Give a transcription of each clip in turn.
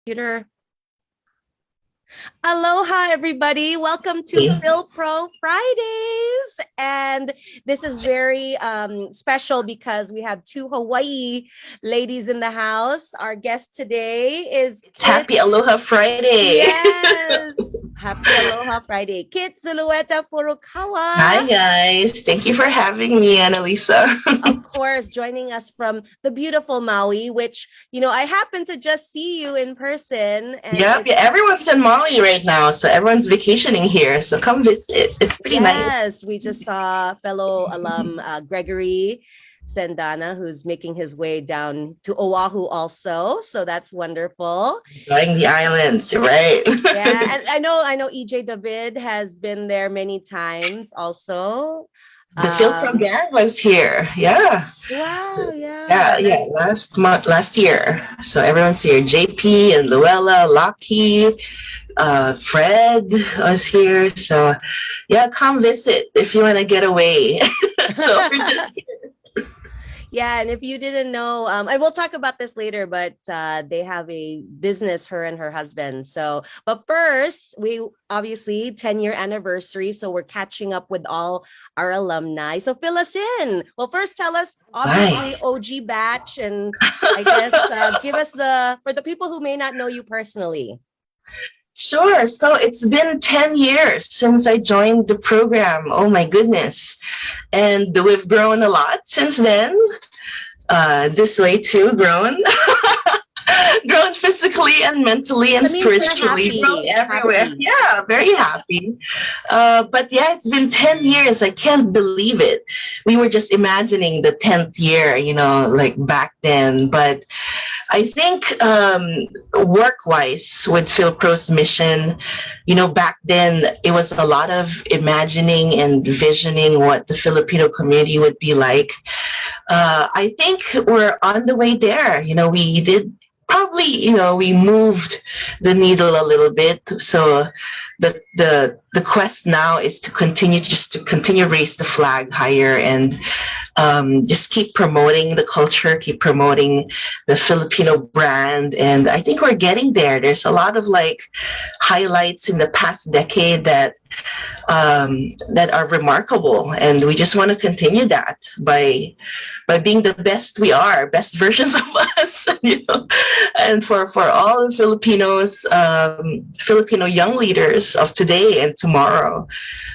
Computer. Aloha, everybody. Welcome to FYLPRO Fridays. And this is very special because we have two Hawaii ladies in the house. Our guest today is It's Happy Aloha Friday. Yes. Happy Aloha Friday. Kit Furukawa. Hi, guys. Thank you for having me, Annalisa. Of course, joining us from the beautiful Maui, which, I happen to just see you in person. And Yeah, everyone's in Maui right now, so everyone's vacationing here. So come visit. It's pretty nice. Yes, we just saw fellow alum Gregory Sendana, who's making his way down to Oahu also. So that's wonderful. Enjoying the islands, right? Yeah, and I know EJ David has been there many times also. The FYLPRO gang was here. Yeah. Wow, yeah. Yeah. Last year. So everyone's here. JP and Luella, Lucky, Fred was here. So yeah, come visit if you want to get away. So we're just here. Yeah, and if you didn't know, and we'll talk about this later, but they have a business, her and her husband. So, but first, we obviously 10-year anniversary. So we're catching up with all our alumni. So fill us in. Well, first tell us, obviously, OG batch, and I guess give us for the people who may not know you personally. Sure. So it's been 10 years since I joined the program. Oh my goodness. And we've grown a lot since then. This way too, grown. Grown physically and mentally and spiritually. Grown everywhere. Happy. Yeah, very happy. But yeah, it's been 10 years. I can't believe it. We were just imagining the 10th year, like back then. But I think work-wise with FYLPRO's mission, back then it was a lot of imagining and visioning what the Filipino community would be like. I think we're on the way there. We did probably, we moved the needle a little bit. So the quest now is to continue raise the flag higher and just keep promoting the culture, keep promoting the Filipino brand. And I think we're getting there. There's a lot of highlights in the past decade that are remarkable. And we just want to continue that by being the best we are, best versions of us, and for all the Filipinos, Filipino young leaders of today and tomorrow.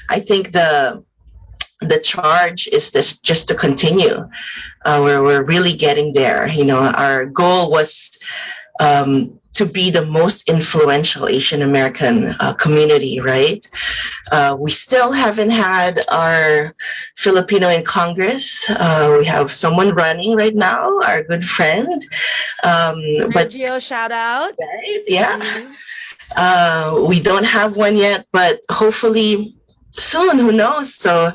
I think the charge is just to continue. We're really getting there. Our goal was to be the most influential Asian American community, right? We still haven't had our Filipino in Congress. We have someone running right now, our good friend. Sergio, shout out. Right? Yeah. Mm-hmm. We don't have one yet, but hopefully soon, who knows? So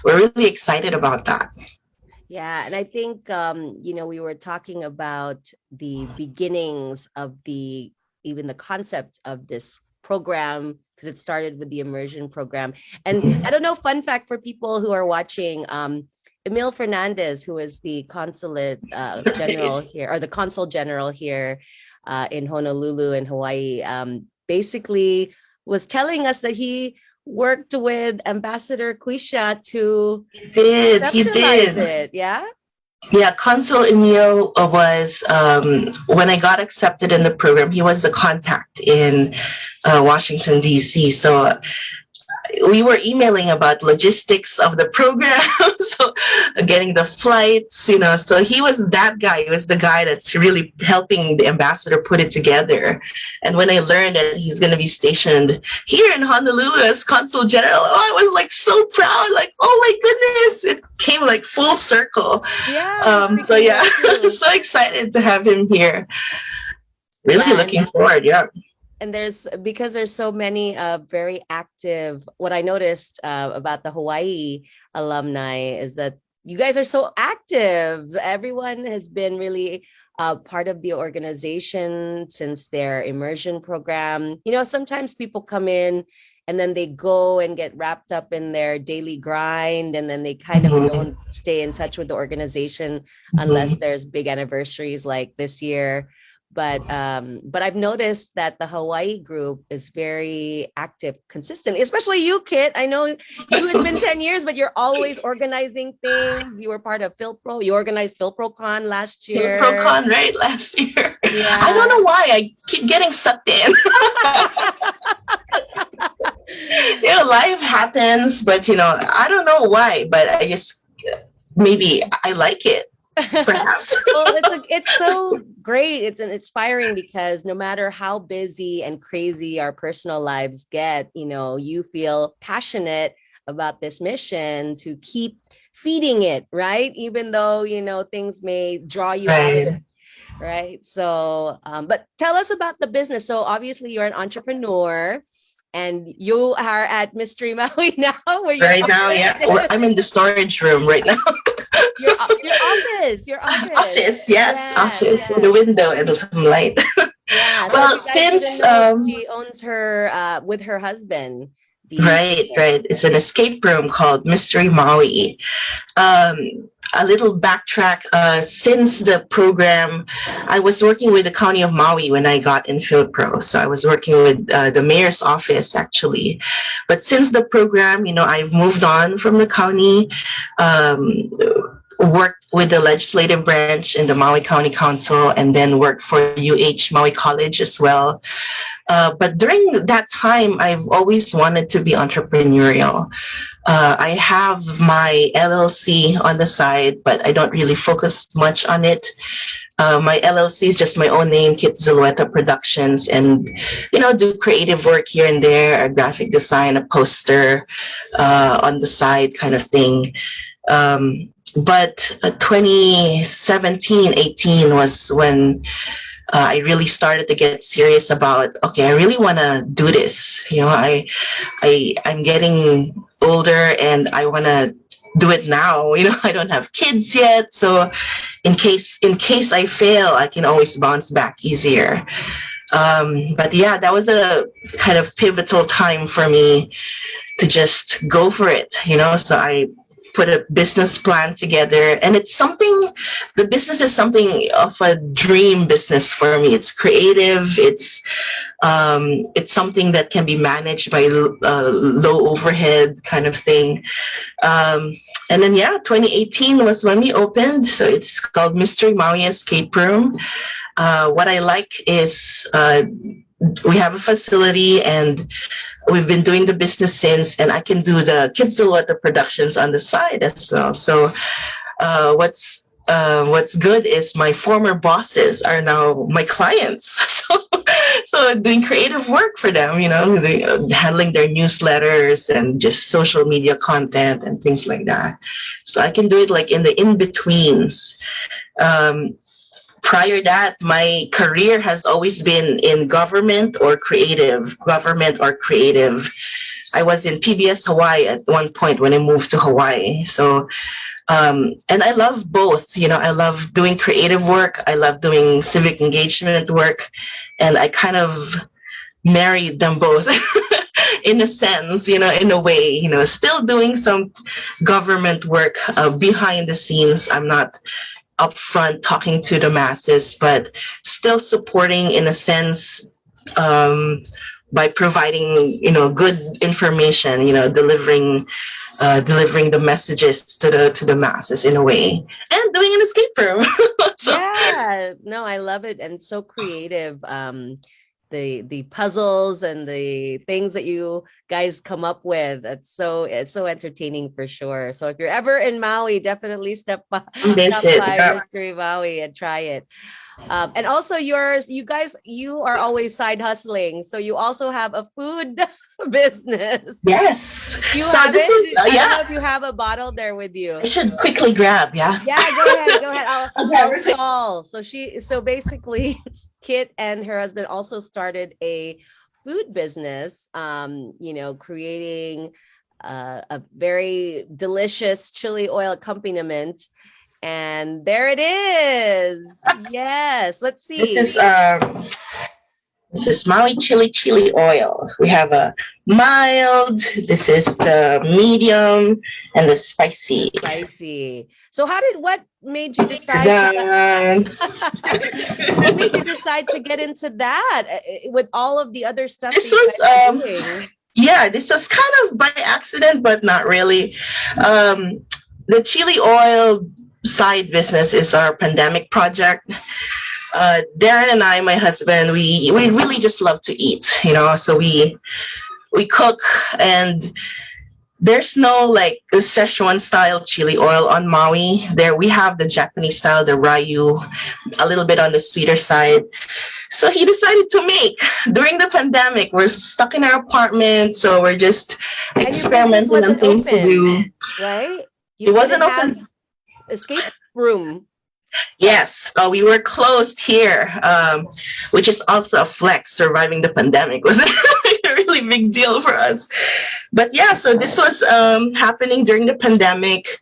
we're really excited about that. Yeah, and I think we were talking about the beginnings of even the concept of this program, because it started with the immersion program. And I don't know, fun fact for people who are watching, Emil Fernandez, who is the consulate general here, or the consul general here in Honolulu in Hawaii, basically was telling us that he worked with Ambassador Quisha to he did it. Yeah, Consul Emil was, when I got accepted in the program, he was the contact in Washington, D.C. So we were emailing about logistics of the program, so getting the flights, so he was that guy. He was the guy that's really helping the ambassador put it together. And when I learned that he's going to be stationed here in Honolulu as consul general, I was so proud, oh my goodness, it came full circle. Yeah. So yeah, so excited to have him here. Really looking forward. Yeah. And because there's so many very active, what I noticed about the Hawaii alumni is that you guys are so active. Everyone has been really part of the organization since their immersion program. Sometimes people come in and then they go and get wrapped up in their daily grind, and then they kind of don't stay in touch with the organization unless there's big anniversaries like this year. but I've noticed that the Hawaii group is very active, consistent, especially you, Kit. I know you, it's been 10 years, but you're always organizing things. You were part of FYLPRO. You organized FYLPRO Con last year. FYLPRO right, last year. Yeah. I don't know why I keep getting sucked in. Life happens, but I don't know why, but I just, maybe I like it. Perhaps. Well, it's so great. It's inspiring because no matter how busy and crazy our personal lives get, you feel passionate about this mission to keep feeding it, right? Even though, things may draw you out of it. Right. So, but tell us about the business. So obviously you're an entrepreneur. And you are at Mystery Maui now. Right now, yeah. I'm in the storage room right now. Your office. Yes, office with a window and some light. Yeah. Well, since she owns her with her husband. Right. It's an escape room called Mystery Maui. A little backtrack. Since the program, I was working with the County of Maui when I got in FYLPRO. So I was working with the mayor's office, actually. But since the program, I've moved on from the county, worked with the legislative branch in the Maui County Council, and then worked for Maui College as well. But during that time, I've always wanted to be entrepreneurial. I have my LLC on the side, but I don't really focus much on it. My LLC is just my own name, Kit Productions, and do creative work here and there, a graphic design, a poster on the side kind of thing. But 2017, 18 was when I really started to get serious about, okay, I really want to do this. I'm getting older and I want to do it now. I don't have kids yet. So in case I fail, I can always bounce back easier. But yeah, that was a kind of pivotal time for me to just go for it, so I put a business plan together, and the business is something of a dream business for me. It's creative. It's something that can be managed by low overhead kind of thing. And then 2018 was when we opened. So it's called Mystery Maui Escape Room. What I like is we have a facility, and we've been doing the business since, and I can do the Kit productions on the side as well. So what's good is my former bosses are now my clients. So doing creative work for them, handling their newsletters and just social media content and things like that. So I can do it like in the in-betweens. Prior that, my career has always been in government or creative. I was in PBS Hawaii at one point when I moved to Hawaii. So, and I love both. I love doing creative work. I love doing civic engagement work. And I kind of married them both in a sense, in a way, still doing some government work behind the scenes. I'm not upfront talking to the masses, but still supporting in a sense by providing good information, delivering the messages to the masses in a way, and doing an escape room. Yeah, no, I love it, and so creative. The puzzles and the things that you guys come up with, it's so entertaining for sure. So if you're ever in Maui, definitely stop by Mystery Maui and try it. And also you are always side hustling, so you also have a food business. Yes. I don't know if you have a bottle there with you. I should quickly grab. Go ahead. I'll stall. So basically Kit and her husband also started a food business, creating a very delicious chili oil accompaniment. And there it is. Yes. Let's see. This is Maui Chili Oil. We have a mild, this is the medium, and the spicy. So what made you decide Ta-da! what made you decide to get into that with all of the other stuff that This you was guys are doing? yeah, this was kind of by accident, but not really. The chili oil side business is our pandemic project. Darren and I, my husband, we really just love to eat, so we cook, and there's no like Szechuan style chili oil on Maui. There we have the Japanese style, the Ryu, a little bit on the sweeter side. So he decided to make during the pandemic. We're stuck in our apartment, so we're just experimenting on things to do. Right? It wasn't open. Escape room. Yes, we were closed here, which is also a flex. Surviving the pandemic was a really big deal for us. But yeah, so this was happening during the pandemic.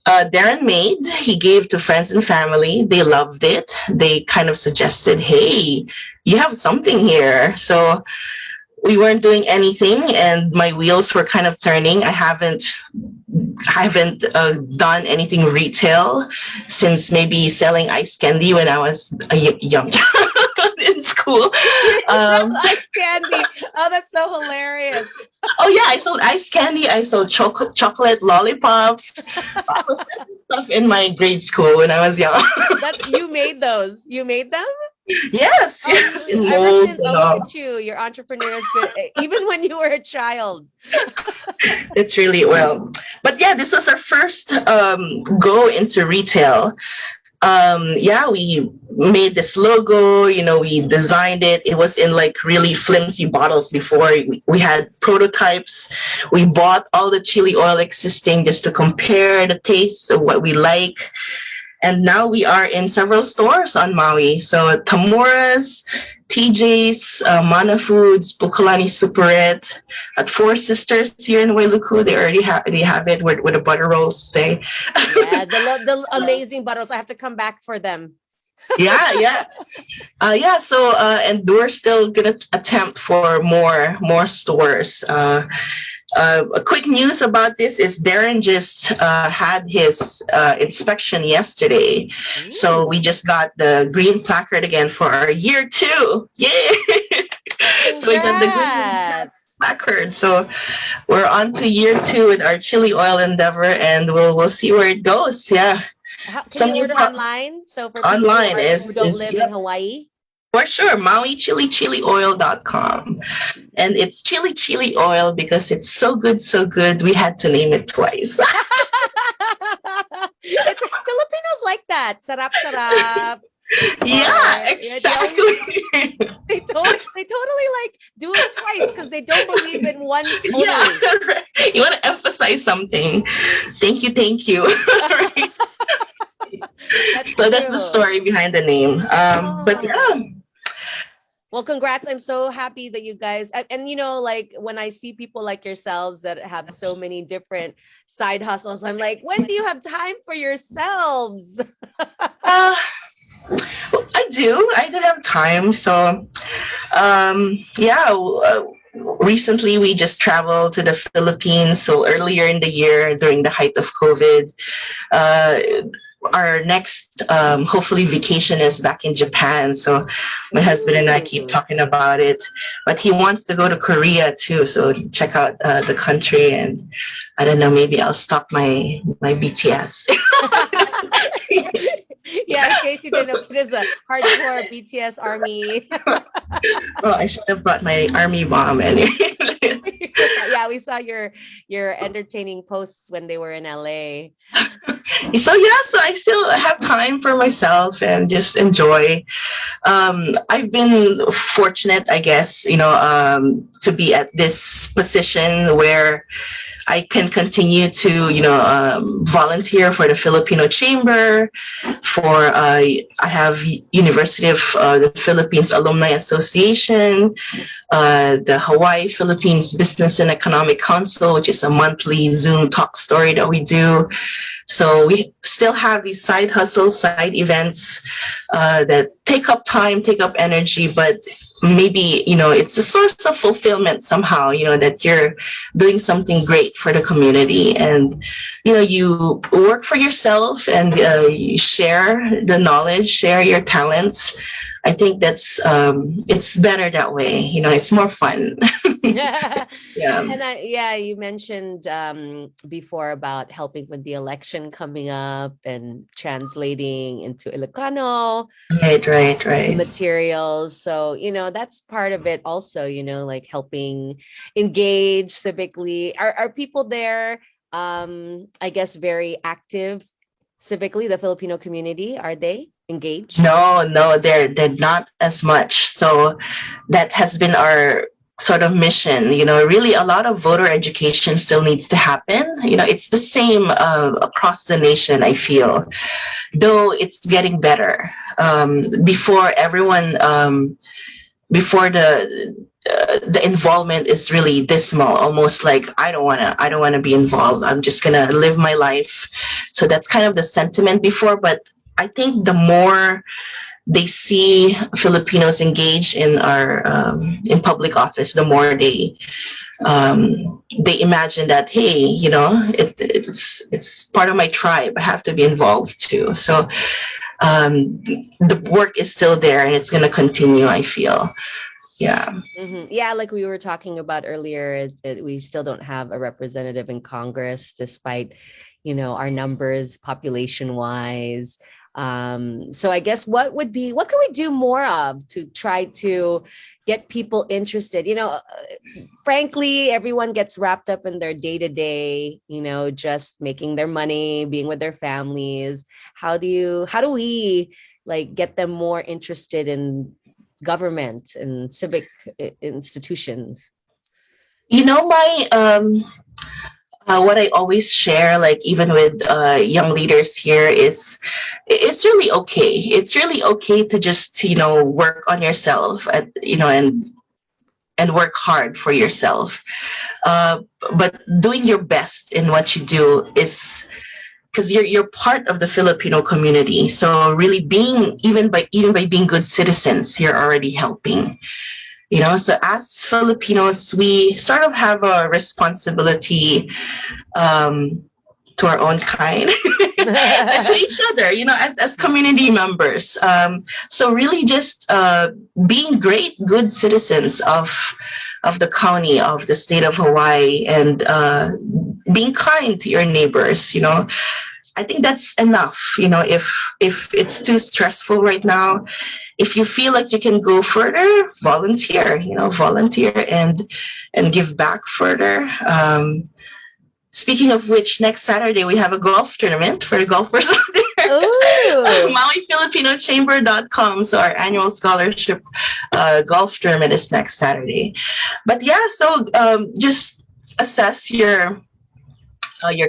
Darren made, he gave to friends and family. They loved it. They kind of suggested, hey, you have something here. So we weren't doing anything, and my wheels were kind of turning. I haven't done anything retail since maybe selling ice candy when I was a young in school. Ice candy. Oh, that's so hilarious. Oh yeah, I sold ice candy. I sold chocolate lollipops. I was selling stuff in my grade school when I was young. You made those. You made them? Yes, yes. In molds and all. Look at you. Your entrepreneur's good, even when you were a child. It's really well. But yeah, this was our first go into retail. Yeah, we made this logo, we designed it. It was in like really flimsy bottles before. We had prototypes. We bought all the chili oil existing just to compare the taste of what we like. And now we are in several stores on Maui. So Tamura's, TJ's, Mana Foods, Pukalani Superette, at Four Sisters here in Wailuku. They already have it where the butter rolls stay. Yeah, the amazing butters. I have to come back for them. Yeah. So and we're still gonna attempt for more stores. A quick news about this is Darren just had his inspection yesterday. Ooh. So we just got the green placard again for our year 2. Yay! So we got the green placard. So we're on to year 2 with our chili oil endeavor, and we'll see where it goes. Yeah. Can you order online? So for people who don't live in Hawaii? For sure, MauiChiliOil.com. And it's chili oil because it's so good. We had to name it twice. Filipinos like that. Sarap. Yeah, exactly. They totally like do it twice because they don't believe in once only. Yeah, right. You want to emphasize something. Thank you. Right? That's the story behind the name. But yeah. Well, congrats. I'm so happy that you guys, and like when I see people like yourselves that have so many different side hustles, I'm like, when do you have time for yourselves? I do have time. So, recently we just traveled to the Philippines. So earlier in the year during the height of COVID, our next hopefully vacation is back in Japan. So my husband and I keep talking about it, but he wants to go to Korea too. So check out the country, and I don't know, maybe I'll stop my BTS. Yeah, in case you didn't know, it is a hardcore BTS army. Oh, I should have brought my army bomb anyway. Yeah, we saw your entertaining posts when they were in LA. So I still have time for myself and just enjoy. I've been fortunate, I guess, to be at this position where I can continue to, volunteer for the Filipino Chamber, I have University of the Philippines Alumni Association, the Hawaii Philippines Business and Economic Council, which is a monthly Zoom talk story that we do. So we still have these side hustles, side events that take up time, take up energy, but maybe, it's a source of fulfillment somehow, that you're doing something great for the community, and you work for yourself, and you share the knowledge, share your talents. I think that's it's better that way. It's more fun. Yeah. Yeah. And yeah, you mentioned before about helping with the election coming up and translating into Ilocano Right, right, the right. materials. So, that's part of it also, like helping engage civically. Are people there, I guess, very active civically, the Filipino community? Are they engaged? No, no, they're not as much. So that has been our sort of mission. Really, a lot of voter education still needs to happen. It's the same across the nation, I feel, though it's getting better. Before everyone, before the involvement is really dismal, almost like I don't wanna be involved. I'm just gonna live my life. So that's kind of the sentiment before, but I think the more they see Filipinos engage in our in public office, the more they imagine that, hey, it's part of my tribe. I have to be involved too. So the work is still there, and it's going to continue, I feel. Yeah. Yeah, like we were talking about earlier, that we still don't have a representative in Congress, despite, our numbers population wise. So I guess what can we do more of to try to get people interested? Frankly, everyone gets wrapped up in their day to day, just making their money, being with their families. How do we like get them more interested in government and civic institutions? My what I always share, like even with young leaders here, is it's really okay. It's really okay to just work on yourself, and work hard for yourself. Uh, but doing your best in what you do is because you're part of the Filipino community. So really, being even by being good citizens, you're already helping. So as Filipinos, we sort of have a responsibility um, to our own kind and to each other, as community members. So really just being great, good citizens of the county, of the state of Hawaii, and being kind to your neighbors. I think that's enough. If it's too stressful right now, if you feel like you can go further, volunteer and give back further. Speaking of which, next Saturday we have a golf tournament for the golfers out there. MauiFilipinoChamber.com. So our annual scholarship golf tournament is next Saturday. But yeah, so just assess your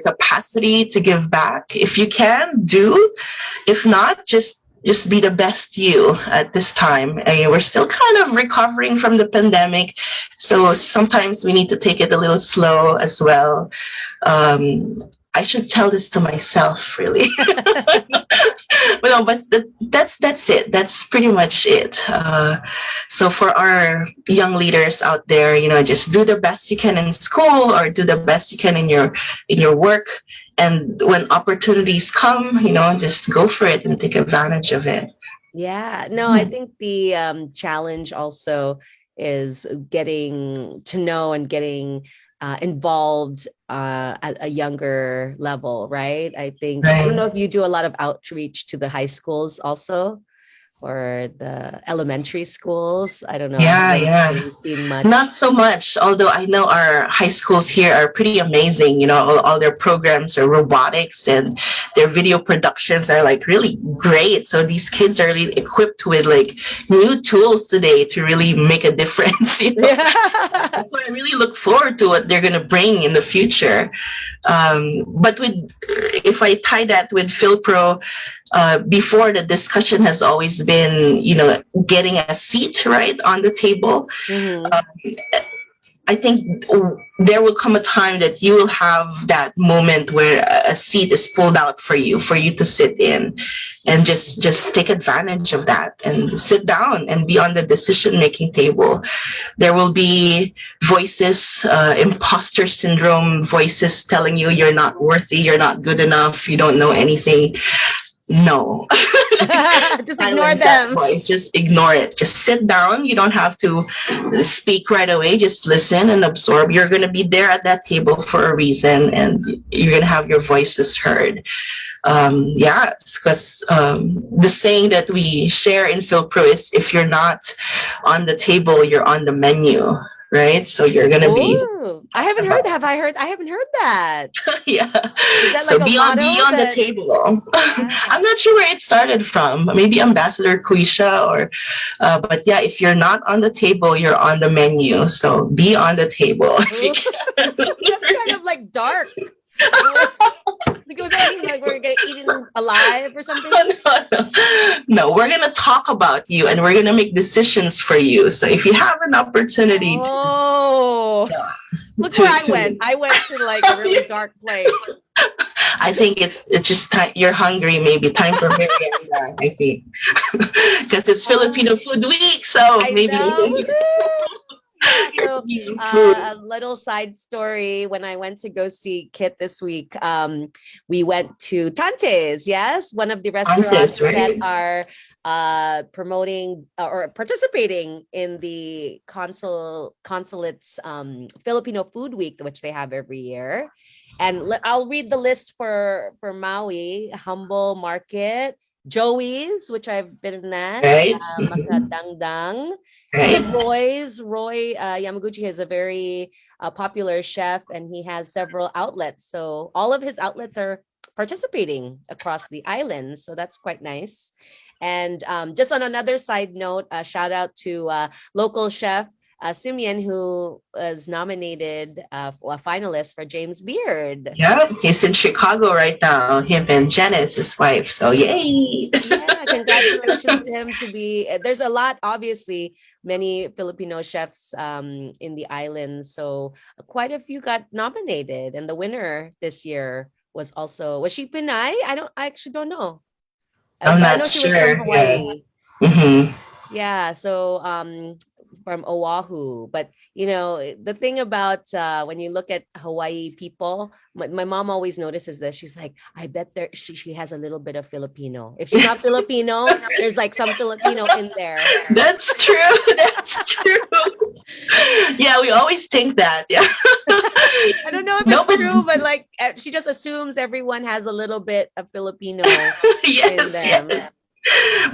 capacity to give back. If you can, do. If not, just be the best you at this time. We're still kind of recovering from the pandemic, so sometimes we need to take it a little slow as well. I should tell this to myself, really. But no, but that's it. That's pretty much it. So for our young leaders out there, just do the best you can in school, or do the best you can in your work. And when opportunities come, just go for it and take advantage of it. Yeah, no, I think the challenge also is getting to know and getting involved at a younger level, right? I think, I don't know Right. if you do a lot of outreach to the high schools also, or the elementary schools. I don't know. Yeah, yeah. Have you seen much? Not so much, although I know our high schools here are pretty amazing. All their programs are robotics, and their video productions are like really great. So these kids are really equipped with like new tools today to really make a difference. Yeah. That's why I really look forward to what they're going to bring in the future. But if I tie that with FYLPRO, before, the discussion has always been, getting a seat right on the table. I think there will come a time that you will have that moment where a seat is pulled out for you to sit in. and just take advantage of that and sit down and be on the decision making table. There will be voices, imposter syndrome voices telling you you're not worthy, you're not good enough, you don't know anything. No. Just ignore Silence that them. voice. Just ignore it. Just sit down. You don't have to speak right away. Just listen and absorb. You're going to be there at that table for a reason, and you're going to have your voices heard. Yeah, because the saying that we share in FYLPRO is, if you're not on the table, you're on the menu, right? So you're going to be. Ooh, I haven't heard. Have I heard? I haven't heard that. Yeah. Is that So like a motto be on the that? table. Yeah. I'm not sure where it started from. Maybe Ambassador Kuisha or, but yeah, if you're not on the table, you're on the menu. So be on the table. If you Ooh, can. that's kind of like dark. Because that mean like we're gonna eat it alive or something? No, we're gonna talk about you and we're gonna make decisions for you. So if you have an opportunity Oh, look where I went. I went to like a really dark place. I think it's just time. You're hungry. Maybe time for merienda. I think because it's Filipino Food Week, so I maybe know. So, food. a little side story. When I went to go see Kit this week, we went to Tante's. Yes, one of the restaurants that Right? are promoting or participating in the consulate's Filipino Food Week, which they have every year. And I'll read the list for Maui: Humble Market, Joey's, which I've been in that, Right? Makadangdang. Right? Roy Yamaguchi is a very popular chef, and he has several outlets. So all of his outlets are participating across the island. So that's quite nice. And just on another side note, shout out to local chef Simeon, who was nominated a finalist for James Beard. Yeah, he's in Chicago right now. Him and Janice, his wife. So yay! Yeah, congratulations to him. To be there's a lot, obviously, many Filipino chefs in the islands. So quite a few got nominated, and the winner this year was she Pinay? I actually don't know. I'm But I not know she was from sure. Yeah. Hawaii. Mm-hmm. Yeah, so from Oahu. But the thing about when you look at Hawaii people, my mom always notices this. She's like, I bet she has a little bit of Filipino. If she's not Filipino, there's like some Filipino in there. That's true. That's true. Yeah, we always think that. Yeah. I don't know if it's true, but like she just assumes everyone has a little bit of Filipino Yes, in them. yes.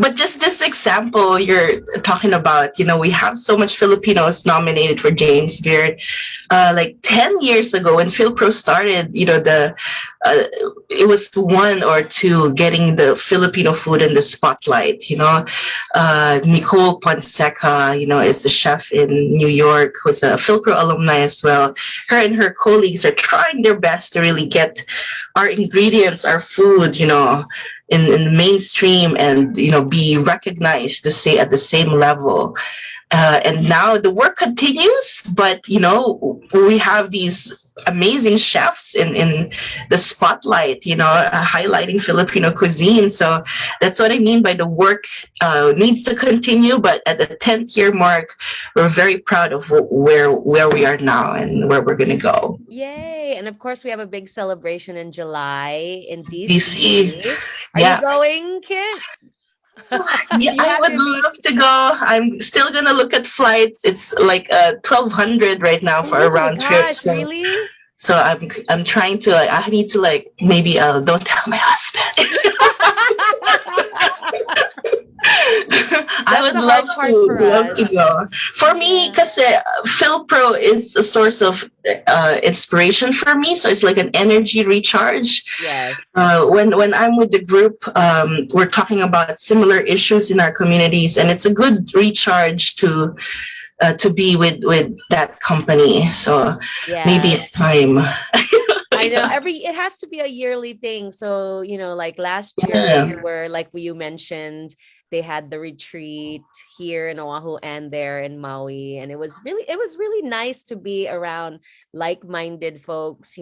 But just this example you're talking about, we have so much Filipinos nominated for James Beard. Like 10 years ago when FYLPRO started, it was one or two getting the Filipino food in the spotlight. Nicole Ponseca, is a chef in New York who's a FYLPRO alumni as well. Her and her colleagues are trying their best to really get our ingredients, our food, in the mainstream and be recognized to say at the same level. And now the work continues, but we have these amazing chefs in the spotlight, highlighting Filipino cuisine. So that's what I mean by the work needs to continue. But at the 10th year mark, we're very proud of where we are now and where we're going to go. Yay. And of course, we have a big celebration in July in DC. DC. Are you going, Kit? Yeah, I would love to go. I'm still gonna look at flights. It's like 1,200 right now for a round trip. So, really? So I'm trying to I need to maybe don't tell my husband. I would love to go. For me, because FYLPRO is a source of inspiration for me. So it's like an energy recharge. Yes. When I'm with the group, we're talking about similar issues in our communities, and it's a good recharge to be with that company. So maybe it's time. I know it has to be a yearly thing. So, like last year we were, like you mentioned, they had the retreat here in Oahu and there in Maui, and it was really nice to be around like-minded folks,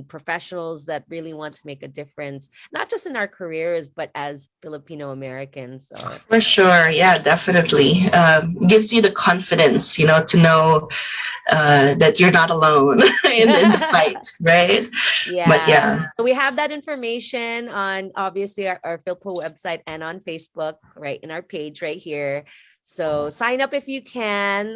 professionals that really want to make a difference, not just in our careers, but as Filipino Americans. So For sure. Yeah, definitely. Gives you the confidence, to know that you're not alone in the fight, right? But yeah. yeah. So we have that information on obviously our FYLPRO website and on Facebook, right in our page right here. So sign up if you can.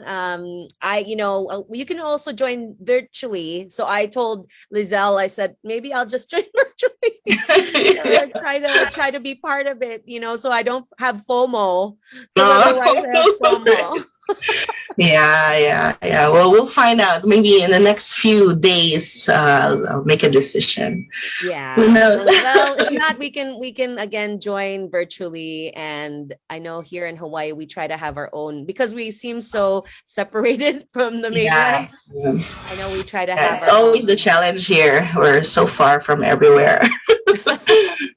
You can also join virtually. So I told Lizelle, I said, maybe I'll just join virtually. Try to be part of it, so I don't have FOMO. Because otherwise I have FOMO. Yeah. Well, we'll find out. Maybe in the next few days, I'll make a decision. Who Yeah. knows? Well, if not, we can again join virtually. And I know here in Hawaii, we try to have our own because we seem so separated from the Yeah. mainland. I know we try to Yeah, have it's our always the own. challenge here. We're so far from everywhere.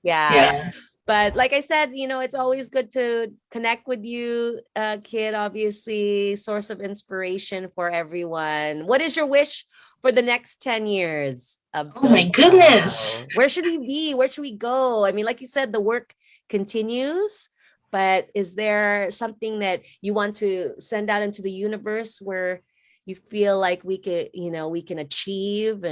Yeah. Yeah. But like I said, it's always good to connect with you, Kid, obviously, source of inspiration for everyone. What is your wish for the next 10 years of Oh my goodness. FYLPRO? Where should we be? Where should we go? I mean, like you said, the work continues, but is there something that you want to send out into the universe where you feel like we can achieve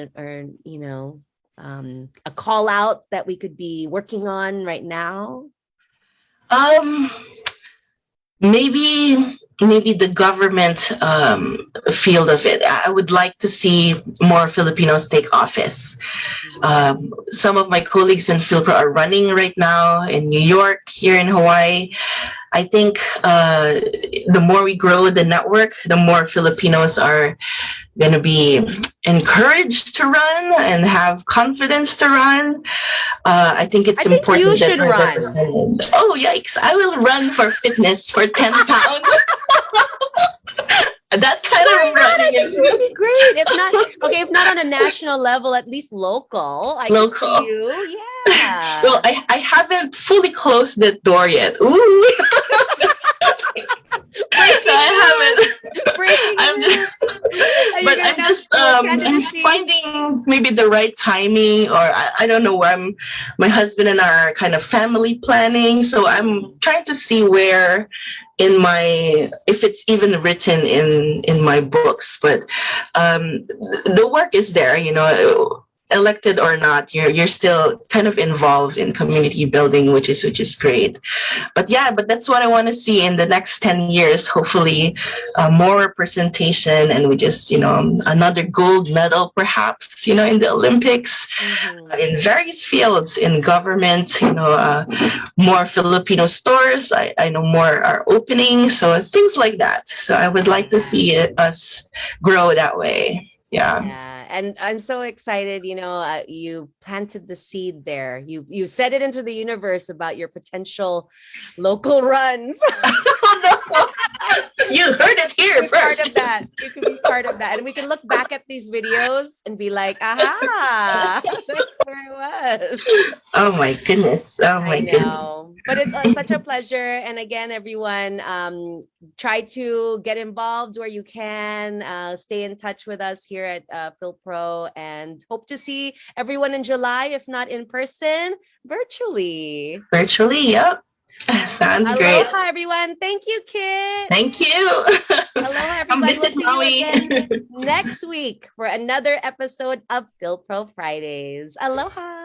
a call out that we could be working on right now? Um, maybe the government field of it. I would like to see more Filipinos take office. Some of my colleagues in FYLPRO are running right now in New York, here in Hawaii. I think the more we grow the network, the more Filipinos are going to be encouraged to run and have confidence to run. I think it's I think you important that should we're run. represented. Oh, yikes. I will run for fitness for 10 pounds. That kind Why of not? I running think is you would be great. If not on a national level, at least local. I could see local. you. Well, Yeah. I haven't fully closed that door yet. Ooh. Breaking I news. haven't. Breaking I'm news. just, Are you but gonna I'm announce just your I'm candidacy? finding maybe the right timing, or I don't know where my husband and I are kind of family planning, so I'm trying to see where in my, if it's even written in my books, but the work is there, elected or not, you're still kind of involved in community building, which is great. But that's what I want to see in the next 10 years. Hopefully, more representation, and we just, another gold medal, perhaps, in the Olympics, in various fields, in government, more Filipino stores. I know more are opening, so things like that. So I would like to see us grow that way. Yeah. Yeah, and I'm so excited. You planted the seed there. You set it into the universe about your potential local runs. You heard it here Be part first. of that. You can be part of that, and we can look back at these videos and be like, "Aha, that's where it was." Oh my goodness. Oh I my goodness. know, but it's such a pleasure. And again, everyone, try to get involved where you can. Stay in touch with us here at FYLPRO, and hope to see everyone in July, if not in person, virtually. Virtually, yep. Sounds great. Aloha, everyone. Thank you, Kit. Thank you. Aloha, Come everybody. We'll visit see you Maui. again next week for another episode of FYLPRO Fridays. Aloha.